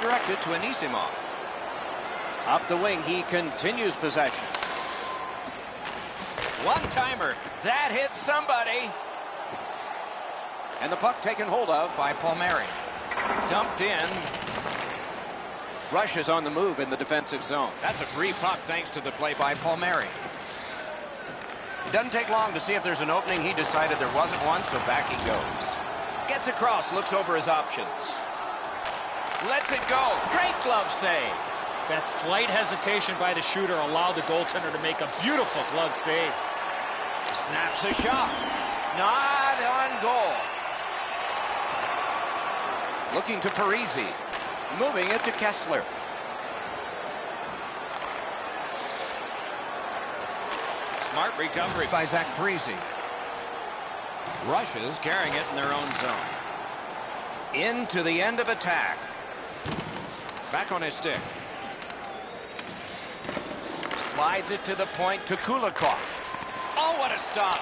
directed to Anisimov. Up the wing, he continues possession. One-timer. That hits somebody. And the puck taken hold of by Palmieri. Dumped in. Rush is on the move in the defensive zone. That's a free puck thanks to the play by Palmieri. It doesn't take long to see if there's an opening. He decided there wasn't one, so back he goes. Gets across, looks over his options. Lets it go. Great glove save. That slight hesitation by the shooter allowed the goaltender to make a beautiful glove save. Snaps a shot. Not on goal. Looking to Parisi. Moving it to Kessler. Smart recovery by Zach Parisi. Rushes carrying it in their own zone. Into the end of attack. Back on his stick. Slides it to the point to Kulikov. Oh, what a stop.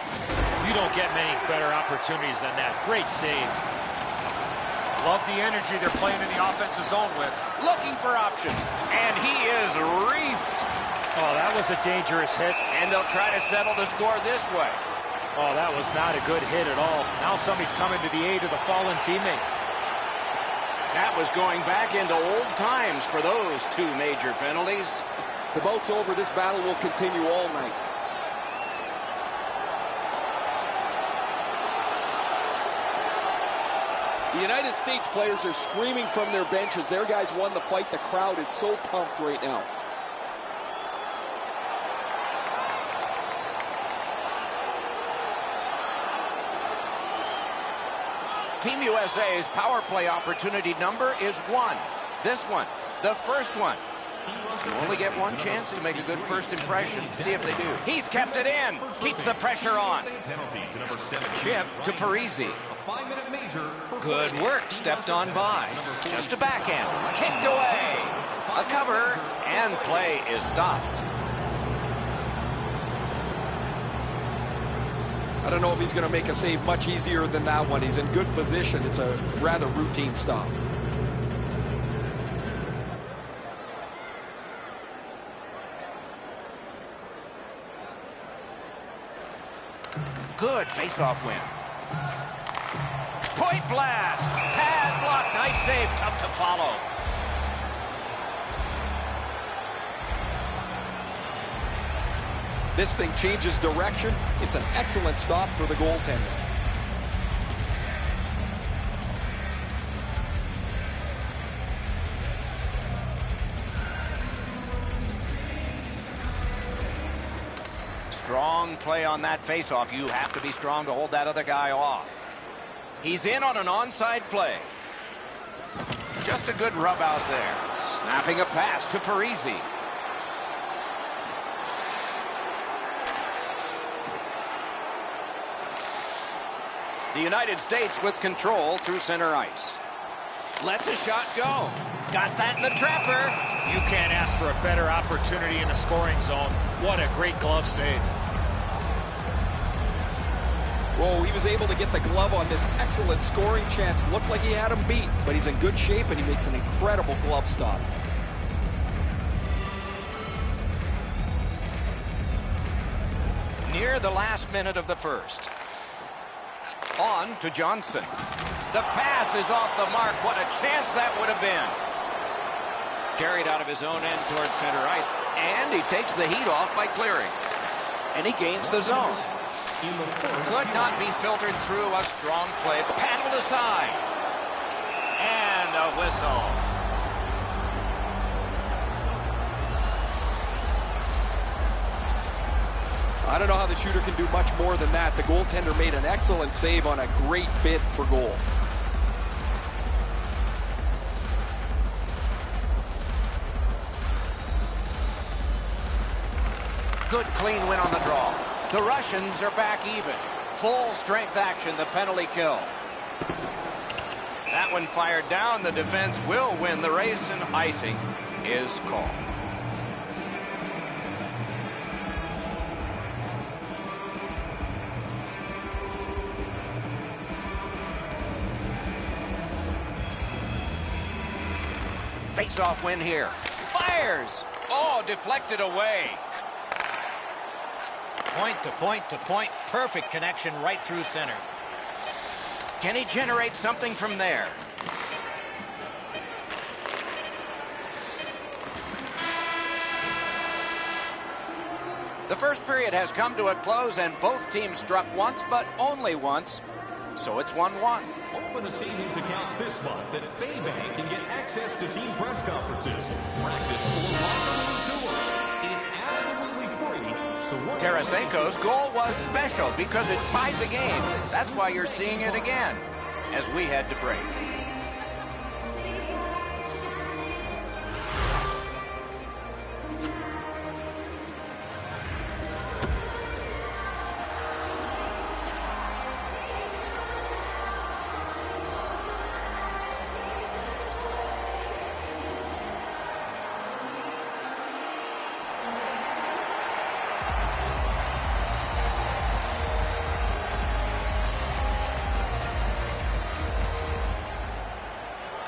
You don't get many better opportunities than that. Great save. Love the energy they're playing in the offensive zone with. Looking for options. And he is reefed. Oh, that was a dangerous hit. And they'll try to settle the score this way. Oh, that was not a good hit at all. Now somebody's coming to the aid of the fallen teammate. That was going back into old times for those two major penalties. The boat's over. This battle will continue all night. The United States players are screaming from their benches. Their guys won the fight. The crowd is so pumped right now. Team USA's power play opportunity number is 1. This one, the first one. You only get one chance to make a good first impression. See if they do. He's kept it in. Keeps the pressure on. Chip to Parisi. Good work. Stepped on by. Just a backhand. Kicked away. A cover. And play is stopped. I don't know if he's going to make a save much easier than that one. He's in good position. It's a rather routine stop. Good face-off win. Point blast. Pad block. Nice save. Tough to follow. This thing changes direction. It's an excellent stop for the goaltender. Strong play on that face-off. You have to be strong to hold that other guy off. He's in on an onside play. Just a good rub out there. Snapping a pass to Parisi. The United States with control through center ice. Lets a shot go. Got that in the trapper. You can't ask for a better opportunity in the scoring zone. What a great glove save. Whoa, he was able to get the glove on this excellent scoring chance. Looked like he had him beat, but he's in good shape and he makes an incredible glove stop. Near the last minute of the first. On to Johnson. The pass is off the mark. What a chance that would have been. Carried out of his own end towards center ice. And he takes the heat off by clearing. And he gains the zone. Could not be filtered through. A strong play. Paddled aside. And a whistle. I don't know how the shooter can do much more than that. The goaltender made an excellent save on a great bid for goal. Good clean win on the draw. The Russians are back even. Full strength action, the penalty kill. That one fired down. The defense will win the race, and icing is called. Face-off win here. Fires! Oh, deflected away. Point to point to point. Perfect connection right through center. Can he generate something from there? The first period has come to a close, and both teams struck once, but only once. So it's 1-1. Open a savings account this month at Faybank and get access to team press conferences, practice, or locker room tours. It's absolutely free. So Tarasenko's goal was special because it tied the game. That's why you're seeing it again as we head to break.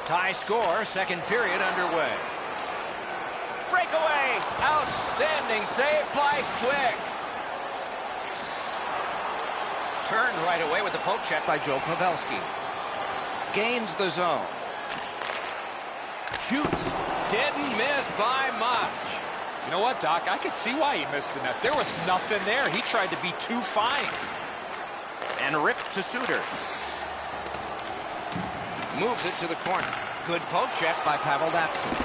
Tie score, second period underway. Breakaway! Outstanding save by Quick. Turned right away with the poke check by Joe Pavelski. Gains the zone. Shoots. Didn't miss by much. You know what, Doc? I could see why he missed the net. There was nothing there. He tried to be too fine. And ripped to Suter. Moves it to the corner. Good poke check by Pavel Datsyuk.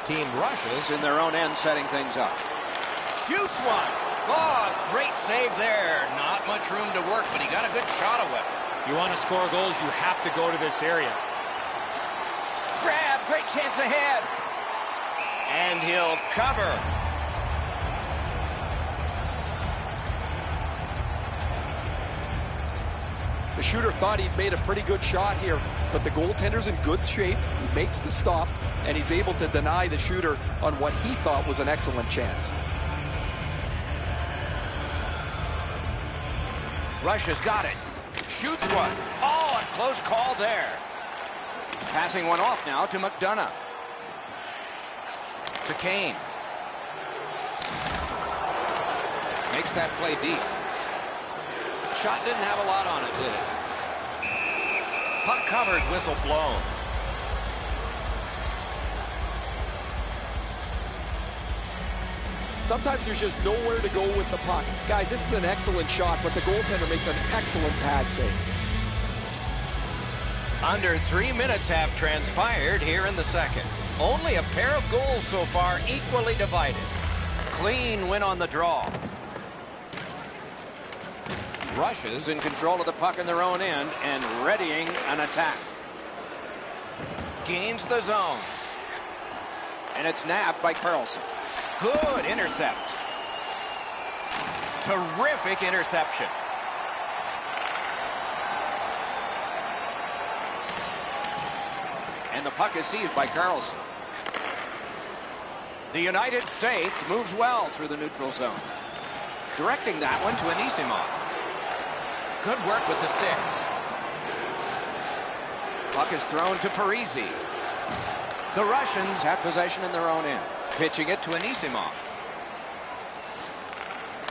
Team rushes in their own end, setting things up. Shoots one. Oh, great save there. Not much room to work, but he got a good shot away. You want to score goals, you have to go to this area. Grab, great chance ahead. And he'll cover. The shooter thought he'd made a pretty good shot here, but the goaltender's in good shape. He makes the stop, and he's able to deny the shooter on what he thought was an excellent chance. Russia's got it. Shoots one. Oh, a close call there. Passing one off now to McDonough. To Kane. Makes that play deep. Shot didn't have a lot on it, did it? Puck covered, whistle blown. Sometimes there's just nowhere to go with the puck. Guys, this is an excellent shot, but the goaltender makes an excellent pad save. Under 3 minutes have transpired here in the second. Only a pair of goals so far, equally divided. Clean win on the draw. Russia's in control of the puck in their own end and readying an attack. Gains the zone. And it's nabbed by Carlson. Good intercept. Terrific interception. And the puck is seized by Carlson. The United States moves well through the neutral zone. Directing that one to Anisimov. Good work with the stick. Puck is thrown to Parise. The Russians have possession in their own end. Pitching it to Anisimov.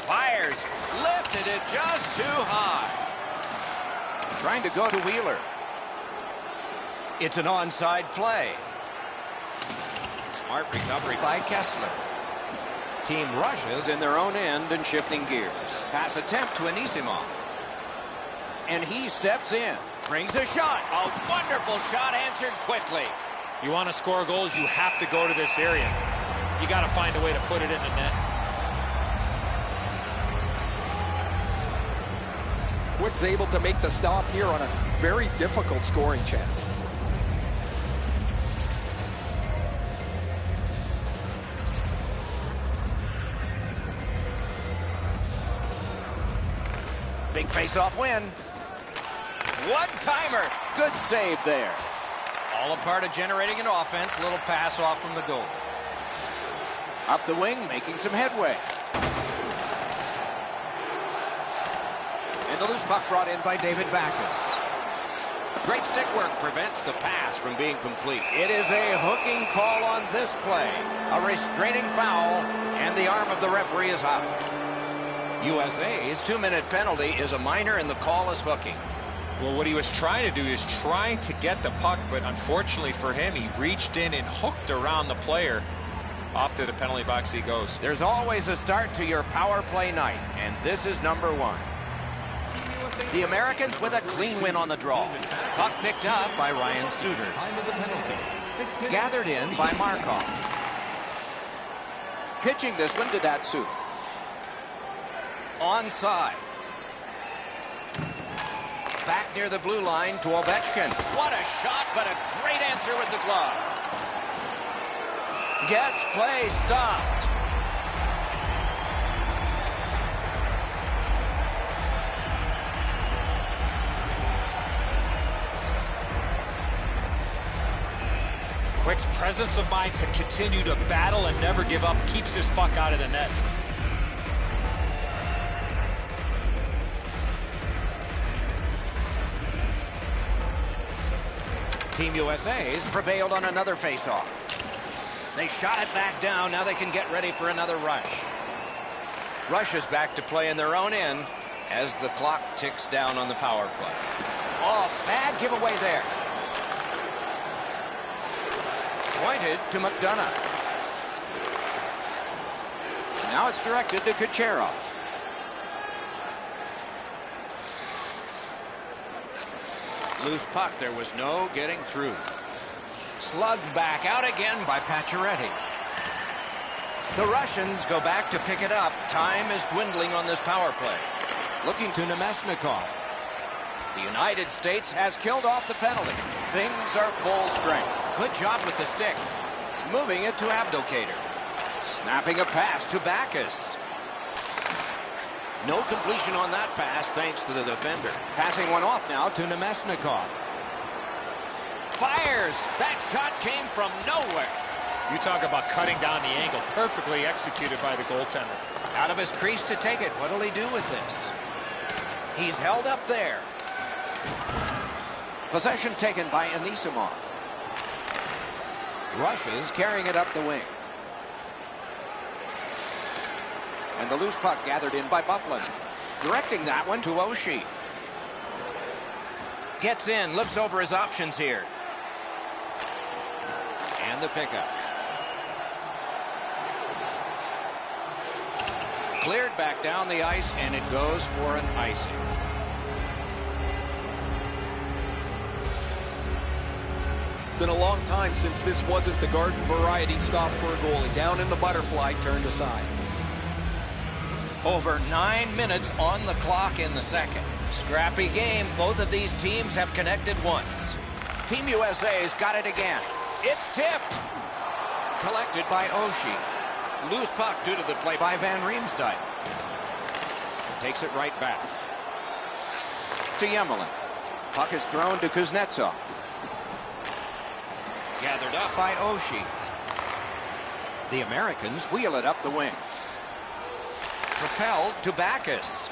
Fires. Lifted it just too high. Trying to go to Wheeler. It's an onside play. Smart recovery by Kessler. Team rushes in their own end and shifting gears. Pass attempt to Anisimov. And he steps in. Brings a shot. A wonderful shot answered quickly. You want to score goals, you have to go to this area. You got to find a way to put it in the net. Quick's able to make the stop here on a very difficult scoring chance. Big face-off win. One-timer. Good save there. All a part of generating an offense. A little pass off from the goal. Up the wing, making some headway. And the loose puck brought in by David Backes. Great stick work prevents the pass from being complete. It is a hooking call on this play. A restraining foul, and the arm of the referee is out. USA's 2-minute penalty is a minor, and the call is hooking. Well, what he was trying to do is trying to get the puck, but unfortunately for him, he reached in and hooked around the player. Off to the penalty box he goes. There's always a start to your power play night, and this is number 1. The Americans with a clean win on the draw. Puck picked up by Ryan Suter. Gathered in by Markov. Pitching this one to Datsyuk. Onside. Back near the blue line to Ovechkin. What a shot, but a great answer with the glove. Gets play stopped. Quick's presence of mind to continue to battle and never give up keeps this puck out of the net. Team USA's prevailed on another faceoff. They shot it back down. Now they can get ready for another rush. Rush is back to play in their own end as the clock ticks down on the power play. Oh, bad giveaway there. Pointed to McDonough. Now it's directed to Kucherov. Loose puck. There was no getting through. Slugged back out again by Pacioretty. The Russians go back to pick it up. Time is dwindling on this power play. Looking to Nemesnikov. The United States has killed off the penalty. Things are full strength. Good job with the stick. Moving it to Abdelkader. Snapping a pass to Backus. No completion on that pass thanks to the defender. Passing one off now to Nemesnikov. Fires. That shot came from nowhere. You talk about cutting down the angle. Perfectly executed by the goaltender. Out of his crease to take it. What'll he do with this? He's held up there. Possession taken by Anisimov. Russia's carrying it up the wing. And the loose puck gathered in by Bufflin. Directing that one to Oshie. Gets in, looks over his options here. And the pickup. Cleared back down the ice, and it goes for an icing. Been a long time since this wasn't the garden variety stop for a goalie. Down in the butterfly, turned aside. Over 9 minutes on the clock in the second. Scrappy game. Both of these teams have connected once. Team USA's got it again. It's tipped. Collected by Oshie. Loose puck due to the play by Van Riemsdyk. Takes it right back. To Yemelin. Puck is thrown to Kuznetsov. Gathered up by Oshie. The Americans wheel it up the wing. Propelled to Backus.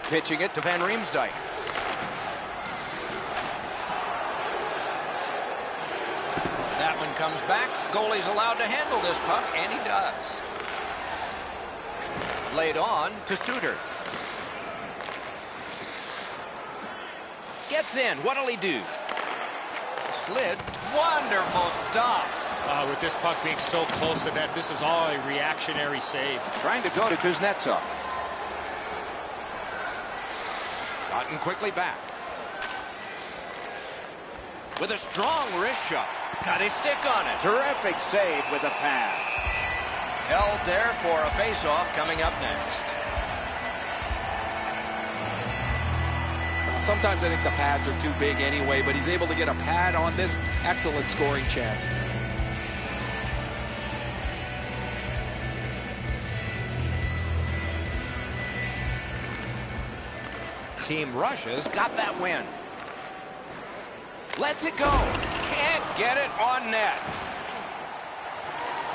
Pitching it to Van Riemsdyk. That one comes back. Goalie's allowed to handle this puck, and he does. Laid on to Suter. Gets in. What'll he do? Slid. Wonderful stop. With this puck being so close to net, this is all a reactionary save. Trying to go to Kuznetsov. Gotten quickly back. With a strong wrist shot. Got his stick on it. Terrific save with a pad. Held there for a face-off coming up next. Sometimes I think the pads are too big anyway, but he's able to get a pad on this. Excellent scoring chance. Team Russia's got that win. Lets it go. Can't get it on net.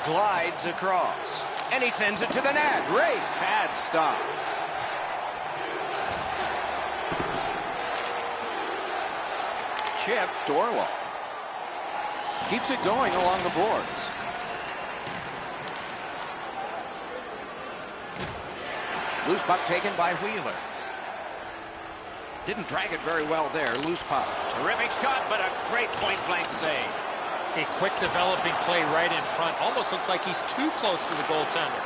Glides across. And he sends it to the net. Great pad stop. chipped Orwell. Keeps it going along the boards. Loose puck taken by Wheeler. Didn't drag it very well there. Loose puck. Terrific shot, but a great point-blank save. A quick developing play right in front. Almost looks like he's too close to the goaltender.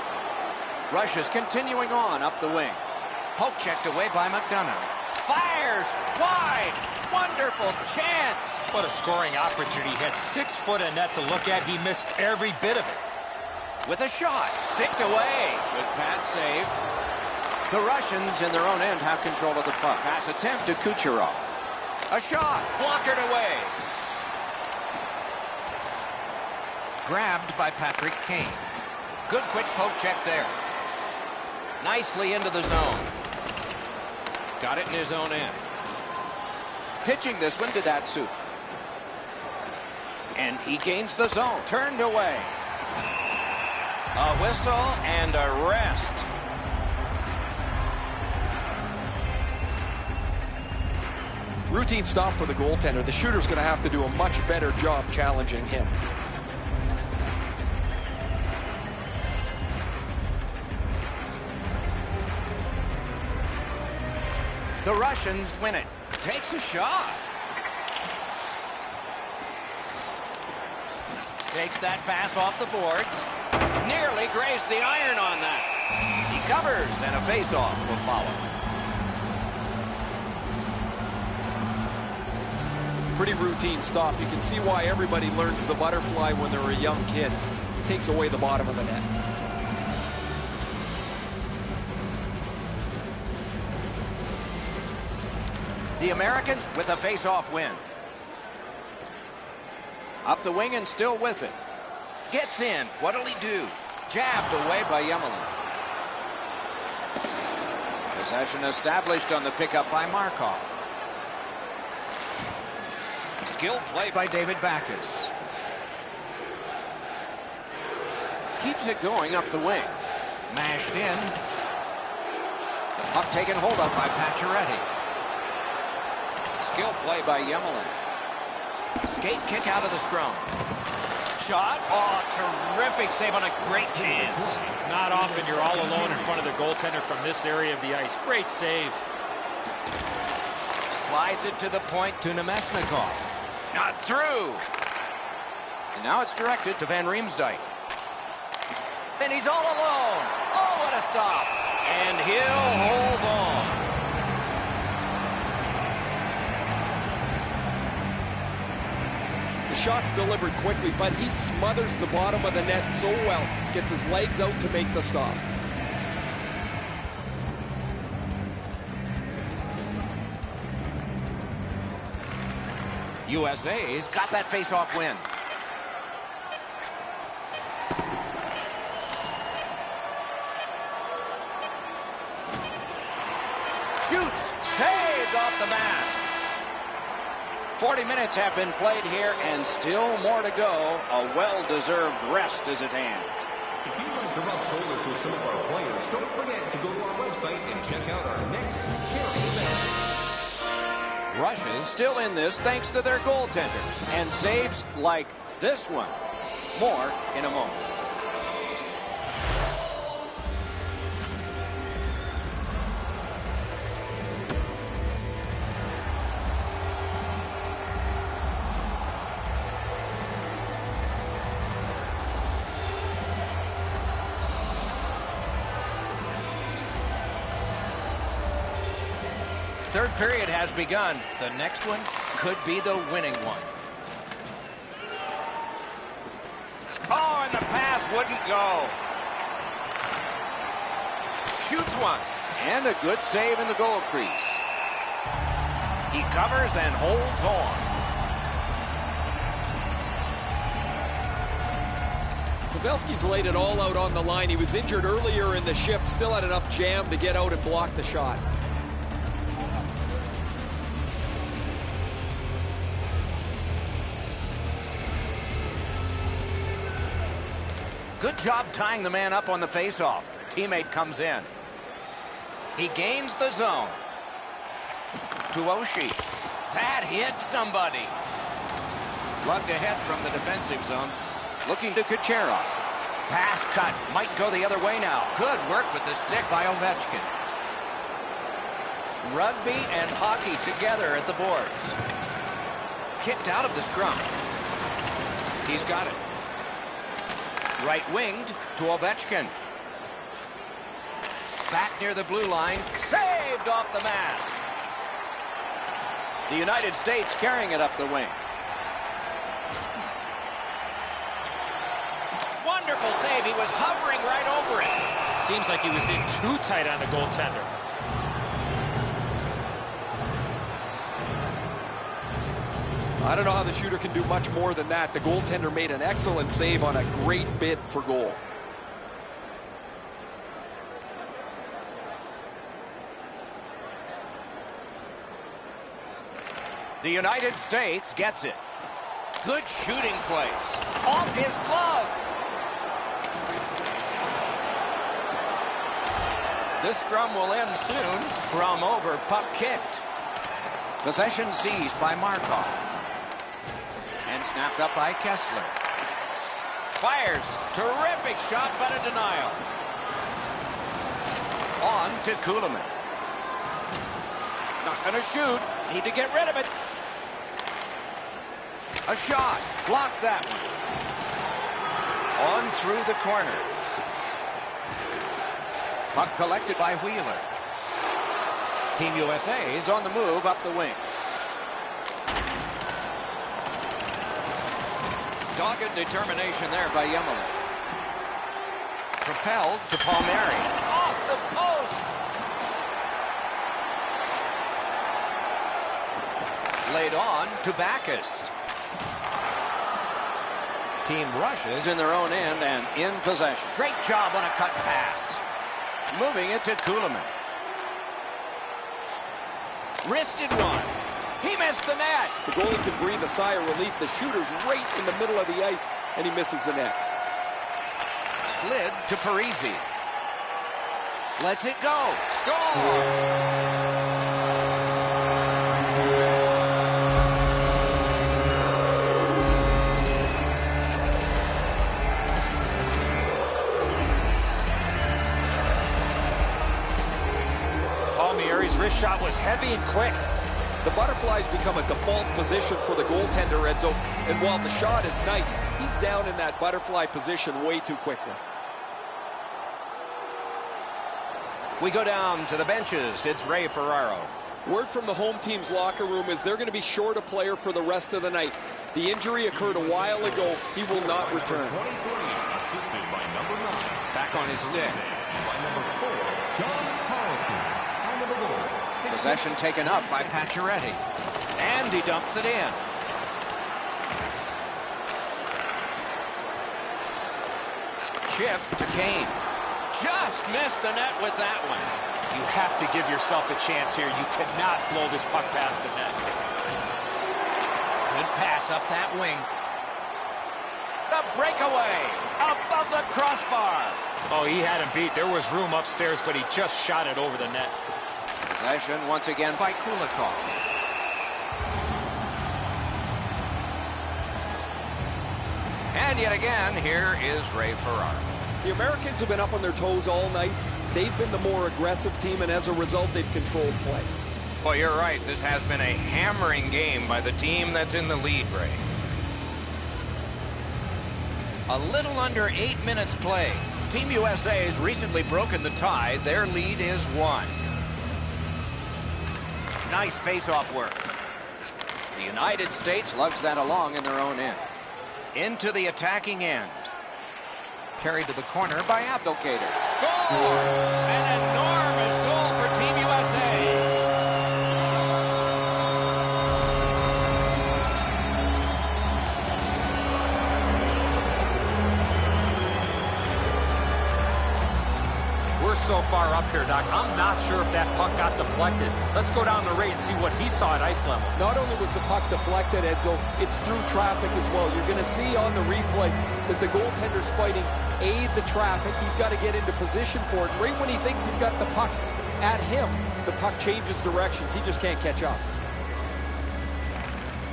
Rush is continuing on up the wing. Poke checked away by McDonough. Fires wide. Wonderful chance. What a scoring opportunity. He had 6 foot of net to look at. He missed every bit of it. With a shot. Sticked away. Good pad save. The Russians in their own end have control of the puck. Pass attempt to Kucherov. A shot. Blockered away. Grabbed by Patrick Kane. Good quick poke check there. Nicely into the zone. Got it in his own end. Pitching this one to Datsyuk. And he gains the zone. Turned away. A whistle and a rest. Routine stop for the goaltender. The shooter's going to have to do a much better job challenging him. The Russians win it. Takes a shot. Takes that pass off the boards. Nearly grazed the iron on that. He covers, and a face-off will follow. Pretty routine stop. You can see why everybody learns the butterfly when they're a young kid. Takes away the bottom of the net. The Americans with a face-off win. Up the wing and still with it. Gets in. What'll he do? Jabbed away by Yemelin. Possession established on the pickup by Markov. Skilled play by David Backes. Keeps it going up the wing. Mashed in. The puck taken hold of by Pacioretty. Skill play by Yemelin. Skate kick out of the scrum. Shot. Oh, terrific save on a great chance. Not often you're all alone in front of the goaltender from this area of the ice. Great save. Slides it to the point to Nemesnikov. Not through. And now it's directed to Van Riemsdyk. And he's all alone. Oh, what a stop. And he'll hold on. The shot's delivered quickly, but he smothers the bottom of the net so well. Gets his legs out to make the stop. USA's got that face-off win. Shoots. Saved off the mask. 40 minutes have been played here, and still more to go. A well-deserved rest is at hand. If you'd like to rub shoulders with some of our players, don't forget to go to our website and check out our next charity event. Russia's still in this thanks to their goaltender, and saves like this one. More in a moment. Third period has begun. The next one could be the winning one. Oh, and the pass wouldn't go. Shoots one. And a good save in the goal crease. He covers and holds on. Pavelski's laid it all out on the line. He was injured earlier in the shift. Still had enough jam to get out and block the shot. Good job tying the man up on the faceoff. Teammate comes in. He gains the zone. To Oshie. That hit somebody. Lugged ahead from the defensive zone. Looking to Kucherov. Pass cut. Might go the other way now. Good work with the stick by Ovechkin. Rugby and hockey together at the boards. Kicked out of the scrum. He's got it. Right-winged to Ovechkin. Back near the blue line. Saved off the mask. The United States carrying it up the wing. Wonderful save. He was hovering right over it. Seems like he was in too tight on the goaltender. I don't know how the shooter can do much more than that. The goaltender made an excellent save on a great bid for goal. The United States gets it. Good shooting place. Off his glove. This scrum will end soon. Scrum over, puck kicked. Possession seized by Markov. And snapped up by Kessler. Fires. Terrific shot, but a denial. On to Kulemin. Not going to shoot. Need to get rid of it. A shot. Blocked that one. On through the corner. Puck collected by Wheeler. Team USA is on the move up the wing. Dogged determination there by Yemel. Propelled to Palmieri. Off the post. Laid on to Backus. Team rushes in their own end and in possession. Great job on a cut pass. Moving it to Kulemin. Wristed one. He missed the net. The goalie can breathe a sigh of relief. The shooter's right in the middle of the ice, and he misses the net. Slid to Parisi. Lets it go. Score! Palmieri's wrist shot was heavy and quick. The butterflies become a default position for the goaltender, Edzo. And while the shot is nice, he's down in that butterfly position way too quickly. We go down to the benches. It's Ray Ferraro. Word from the home team's locker room is they're going to be short a player for the rest of the night. The injury occurred a while ago. He will not return. Back on his stick. Possession taken up by Pacioretty. And he dumps it in. Chip to Kane. Just missed the net with that one. You have to give yourself a chance here. You cannot blow this puck past the net. Good pass up that wing. The breakaway. Above the crossbar. Oh, he had him beat. There was room upstairs, but he just shot it over the net. Possession once again by Kulikov. And yet again, here is Ray Ferraro. The Americans have been up on their toes all night. They've been the more aggressive team, and as a result, they've controlled play. Well, you're right. This has been a hammering game by the team that's in the lead, Ray. A little under 8 minutes played. Team USA has recently broken the tie. Their lead is 1. Nice face-off work. The United States lugs that along in their own end. Into the attacking end. Carried to the corner by Abdelkader. Score! An enormous goal for Team USA. We're so far up here, Doc. I'm not sure if that puck got deflected. Let's go down the Ray and see what he saw at ice level. Not only was the puck deflected, Edzo, it's through traffic as well. You're going to see on the replay that the goaltender's fighting the traffic. He's got to get into position for it. Right when he thinks he's got the puck at him, the puck changes directions. He just can't catch up.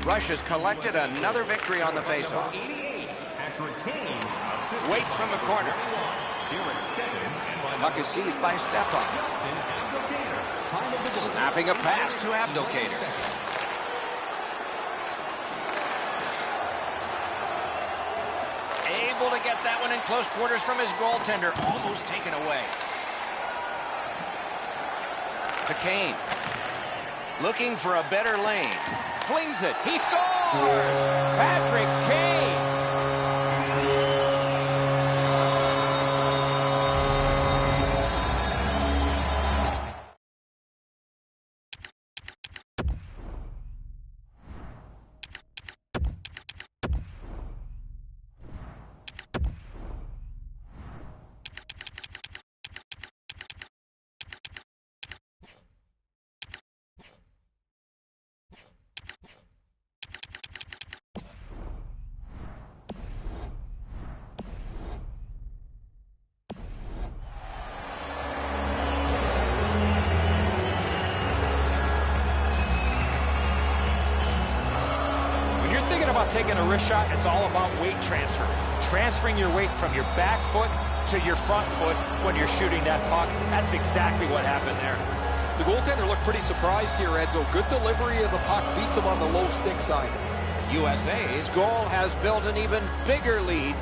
Russia's collected another victory on the faceoff. Waits from the corner. Puck is seized by Stepan. Snapping a pass to Abdelkader. Able to get that one in close quarters from his goaltender. Almost taken away. To Kane. Looking for a better lane. Flings it. He scores! Patrick Kane! About taking a wrist shot, it's all about weight transfer. Transferring your weight from your back foot to your front foot when you're shooting that puck. That's exactly what happened there. The goaltender looked pretty surprised here, Edzo. Good delivery of the puck, beats him on the low stick side. USA's goal has built an even bigger lead.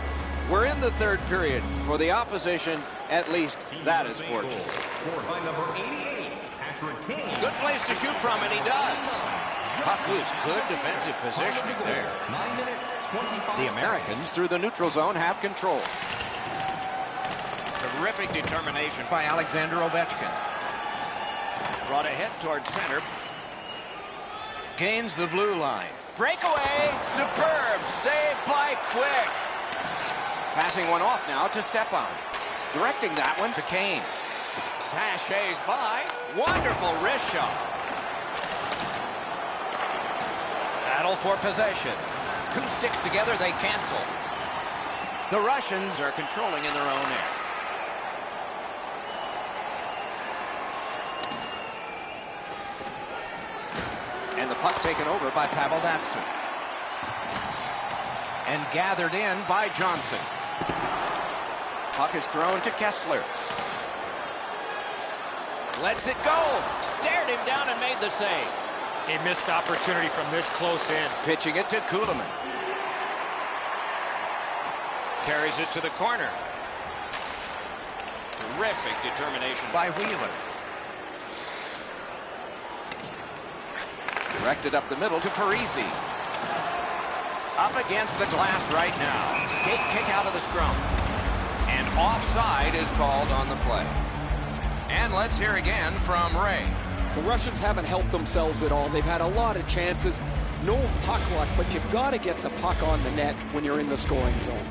We're in the third period. For the opposition, at least that is fortunate. Good place to shoot from, and he does. Puck loose. Good defensive positioning there. The Americans, through the neutral zone, have control. Terrific determination by Alexander Ovechkin. Brought ahead towards center. Gains the blue line. Breakaway. Superb. Save by Quick. Passing one off now to Stepan. Directing that one to Kane. Sashays by. Wonderful wrist shot. Battle for possession. Two sticks together, they cancel. The Russians are controlling in their own end. And the puck taken over by Pavel Datsyuk. And gathered in by Johnson. Puck is thrown to Kessler. Lets it go. Stared him down and made the save. A missed opportunity from this close in. Pitching it to Kuhlman. Carries it to the corner. Terrific determination by Wheeler. Directed up the middle to Parisi. Up against the glass right now. Skate kick out of the scrum. And offside is called on the play. And let's hear again from Ray. The Russians haven't helped themselves at all. They've had a lot of chances. No puck luck, but you've got to get the puck on the net when you're in the scoring zone.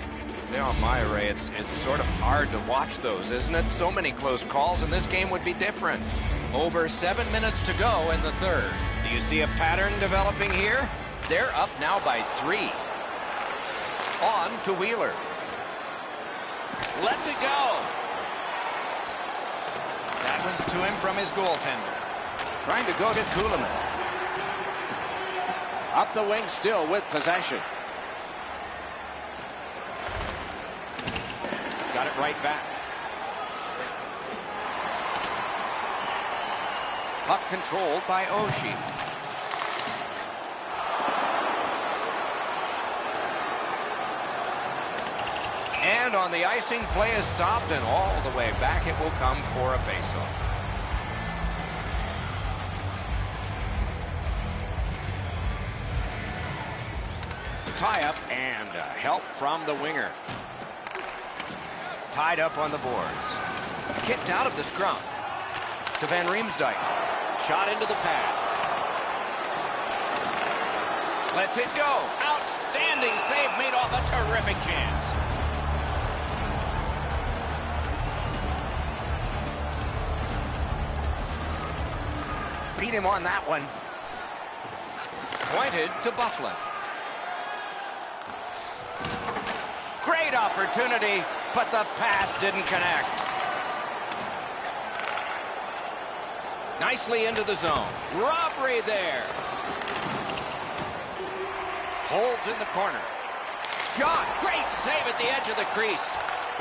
Yeah, my Ray, it's sort of hard to watch those, isn't it? So many close calls, and this game would be different. Over 7 minutes to go in the third. Do you see a pattern developing here? They're up now by 3. On to Wheeler. Lets it go. That one's to him from his goaltender. Trying to go to Kuhlman. Up the wing still with possession. Got it right back. Puck controlled by Oshie. And on the icing, play is stopped, and all the way back it will come for a faceoff. Tie-up and help from the winger. Tied up on the boards. Kicked out of the scrum. To Van Riemsdyk. Shot into the pad. Lets it go. Outstanding save made off a terrific chance. Beat him on that one. Pointed to Bufflin. Great opportunity, but the pass didn't connect. Nicely into the zone. Robbery there. Holds in the corner. Shot. Great save at the edge of the crease.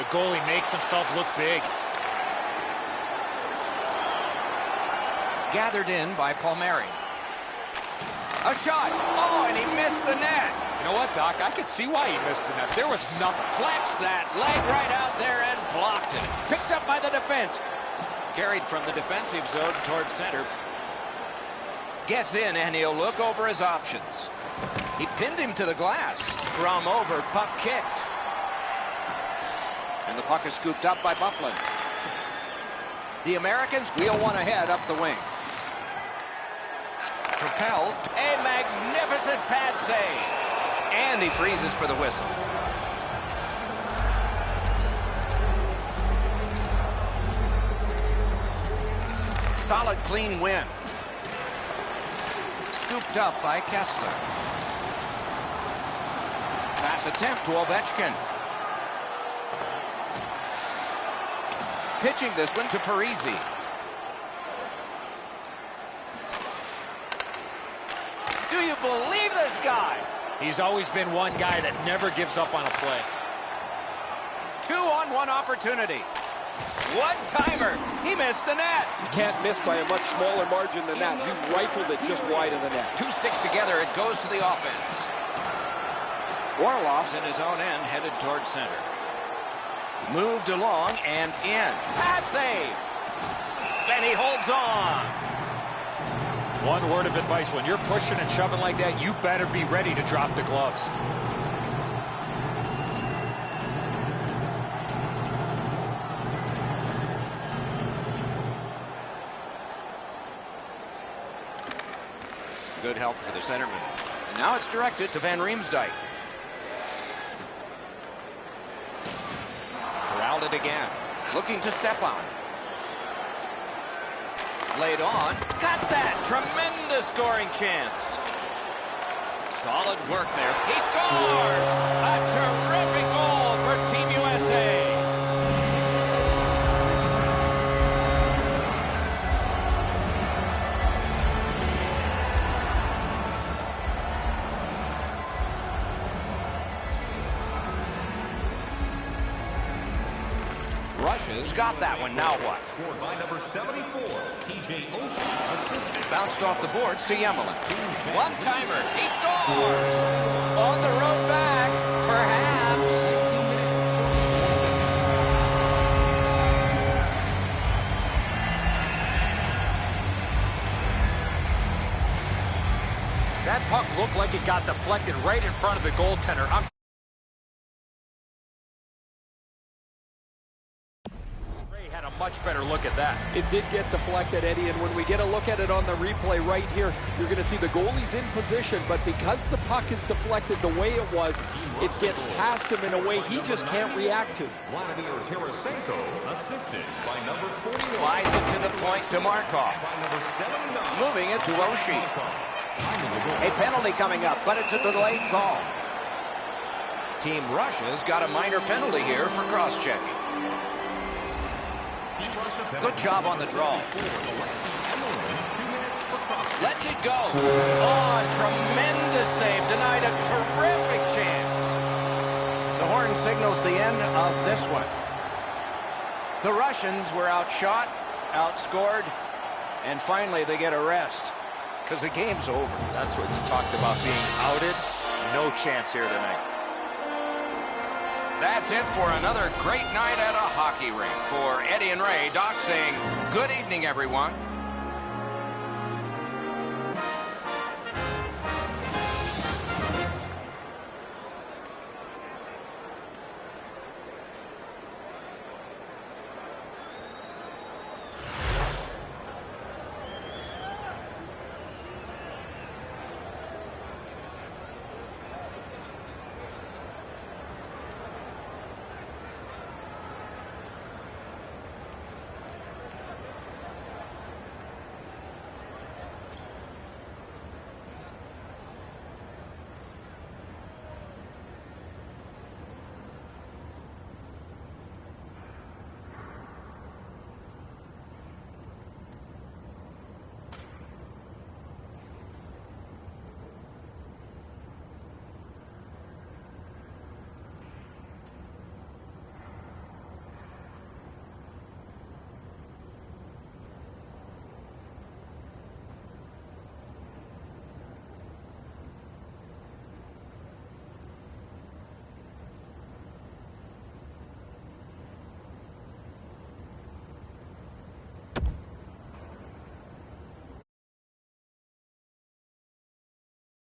The goalie makes himself look big. Gathered in by Palmieri. A shot. Oh, and he missed the net. You know what, Doc? I could see why he missed the net. There was nothing. Flexed that leg right out there and blocked it. Picked up by the defense. Carried from the defensive zone toward center. Gets in, and he'll look over his options. He pinned him to the glass. Scrum over, puck kicked. And the puck is scooped up by Bufflin. The Americans wheel one ahead up the wing. Propelled. A magnificent pad save. And he freezes for the whistle. Solid, clean win. Scooped up by Kessler. Pass attempt to Ovechkin. Pitching this one to Parisi. Do you believe this guy? He's always been one guy that never gives up on a play. 2-on-1 opportunity. One-timer. He missed the net. You can't miss by a much smaller margin than that. You rifled it just wide of the net. Two sticks together. It goes to the offense. Orlov's in his own end, headed toward center. Moved along and in. Pad save. Then he holds on. One word of advice, when you're pushing and shoving like that, you better be ready to drop the gloves. Good help for the centerman. And now it's directed to Van Riemsdyk. Corralled it again. Looking to step on. Laid on. Got that. Tremendous scoring chance. Solid work there. He scores! A terrific goal for Team USA. Russia's got that one. Now what? Scored by number 74, TJ Oshie, assisted. Bounced off the boards to Yemelin. One-timer. He scores! On the road back, perhaps. That puck looked like it got deflected right in front of the goaltender. Had a much better look at that. It did get deflected, Eddie, and when we get a look at it on the replay right here, you're going to see the goalie's in position, but because the puck is deflected the way it was, it gets past him in a way he just can't react to. Vladimir Tarasenko, assisted by number 41. Slides it to the point to Markov. By number 79. Moving it to Oshie. A penalty coming up, but it's a delayed call. Team Russia's got a minor penalty here for cross-checking. Good job on the draw. Lets it go. Oh, tremendous save. Denied a terrific chance. The horn signals the end of this one. The Russians were outshot, outscored, and finally they get a rest because the game's over. That's what you talked about, being outed. No chance here tonight. That's it for another great night at a hockey rink. For Eddie and Ray, Doc saying good evening, everyone.